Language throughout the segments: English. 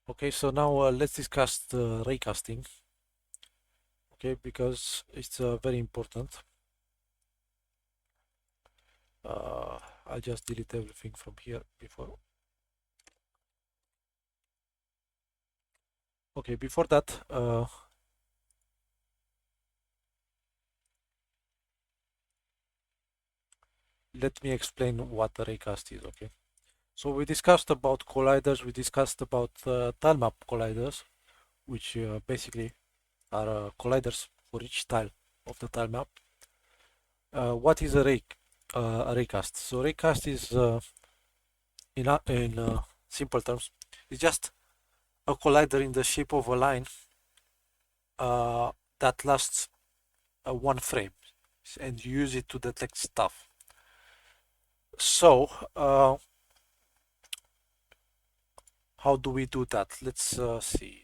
Okay, so now let's discuss the raycasting. Okay, because it's very important. I'll just delete everything from here before. Okay, before that, let me explain what the raycast is. Okay, so we discussed about colliders. We discussed about tile map colliders, which basically are colliders for each tile of the tile map. What is a raycast? So raycast is in simple terms, it's just a collider in the shape of a line uh, that lasts one frame, and you use it to detect stuff. So how do we do that? Let's see.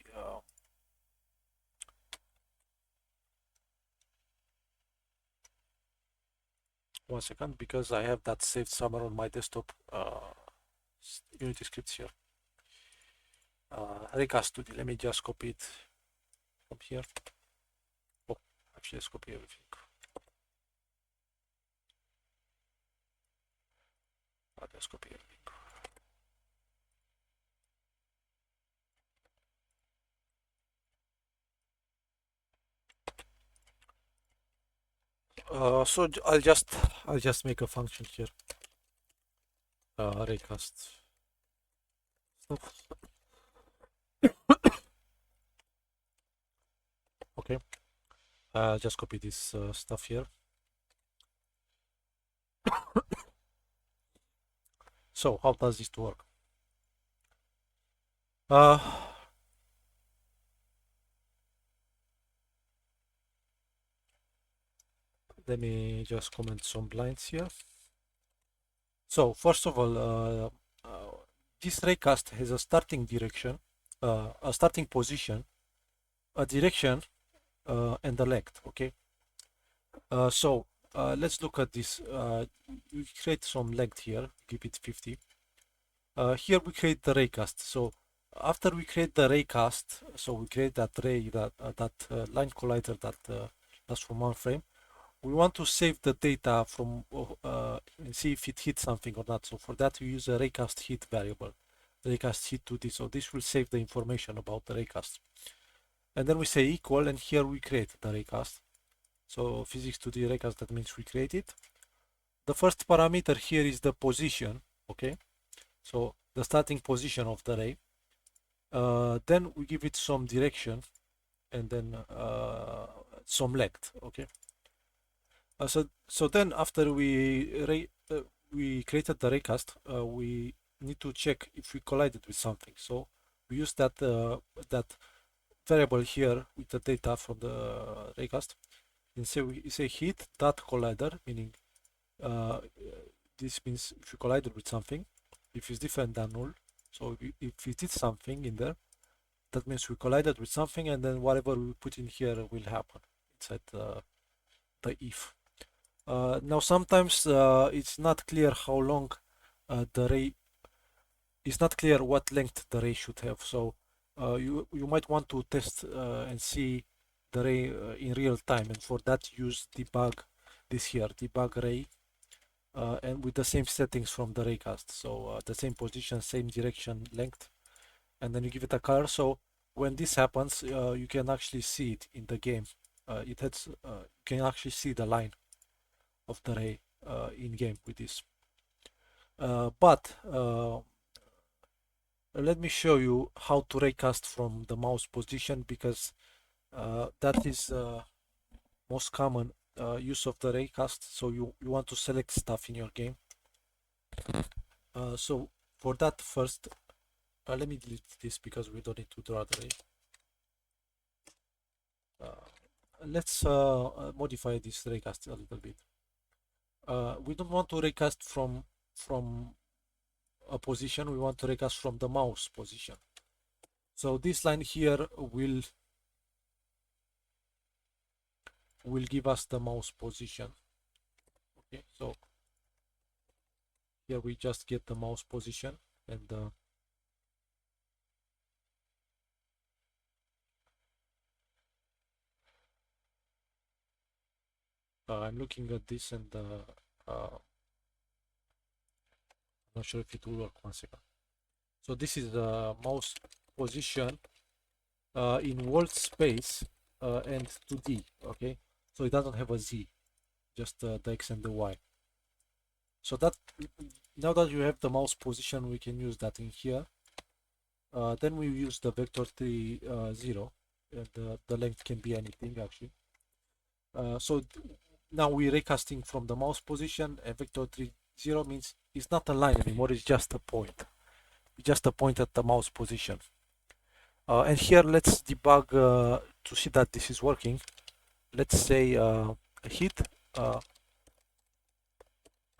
1 second, because I have that saved somewhere on my desktop. Unity scripts here. Raycast 2D. Let me just copy it from here. Oh, actually, let's copy everything. Let's copy everything. So I'll just make a function here. Raycast stuff. Okay. Just copy this stuff here. So how does this work? Uh, Let me just comment some lines here. So first of all, this raycast has a starting direction, a starting position, a direction, and a length. Okay. So let's look at this. We create some length here. Give it 50. Here we create the raycast. So after we create the raycast, so we create that ray, that line collider that lasts from one frame. We want to save the data from and see if it hits something or not. So for that, we use a raycast hit variable, raycast hit 2D. So this will save the information about the raycast. And then we say equal, and here we create the raycast. So physics 2D raycast, that means we create it. The first parameter here is the position. Okay, so the starting position of the ray. Then we give it some direction, and then some length. Okay. So then after we created the raycast, we need to check if we collided with something. So we use that variable here with the data from the raycast, and say we say hit dot collider, meaning uh, this means if you collided with something, if it's different than null. So if it is something in there, that means we collided with something, and then whatever we put in here will happen inside the if. Now sometimes it's not clear how long the ray, it's not clear what length the ray should have. So you might want to test and see the ray in real time, and for that use debug this here, debug ray, and with the same settings from the raycast. So the same position, same direction, length, and then you give it a color. So when this happens, you can actually see it in the game. You can actually see the line of the ray in game with this. But let me show you how to raycast from the mouse position, because that is most common use of the raycast. So you want to select stuff in your game. So for that, first let me delete this because we don't need to draw the ray. Let's modify this raycast a little bit. We don't want to raycast from a position, we want to raycast from the mouse position. So this line here will give us the mouse position. Okay, so here we just get the mouse position, and I'm looking at this and not sure if it will work. One second. So this is the mouse position in world space and 2D. Okay, so it doesn't have a Z, just the X and the Y. So that now that you have the mouse position, we can use that in here. Then we use the vector 3 0, and the length can be anything actually. So now we're recasting from the mouse position, and vector 3 0 means it's not a line anymore, it's just a point. Just a point at the mouse position. And here let's debug to see that this is working. Let's say hit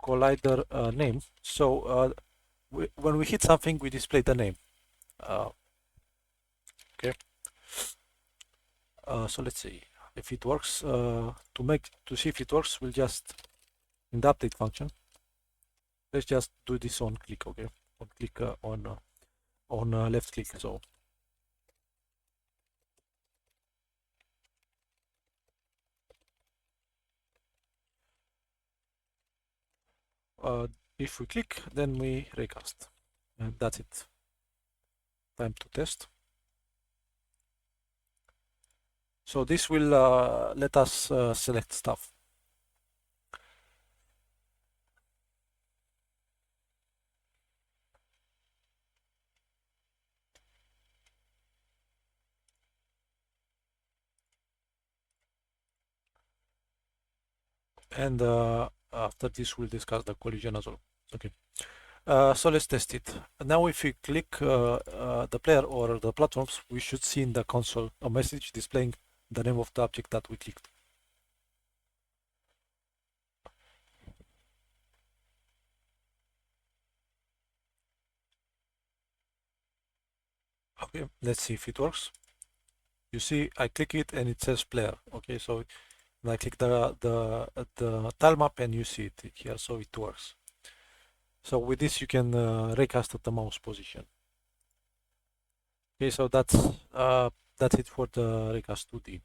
collider name. So when we hit something, we display the name. Okay. So let's see if it works. To see if it works, we'll just in the update function. Let's just do this on click. Okay, on click on left click. So if we click, then we recast, and that's it. Time to test. So this will let us select stuff. And after this, we'll discuss the collision as well. Okay. So let's test it. Now if we click the player or the platforms, we should see in the console a message displaying the name of the object that we clicked. Okay, let's see if it works. You see, I click it and it says player. Okay, so I click the tile map and you see it here, so it works. So with this, you can recast at the mouse position. Okay, so that's it for the Raycast 2D.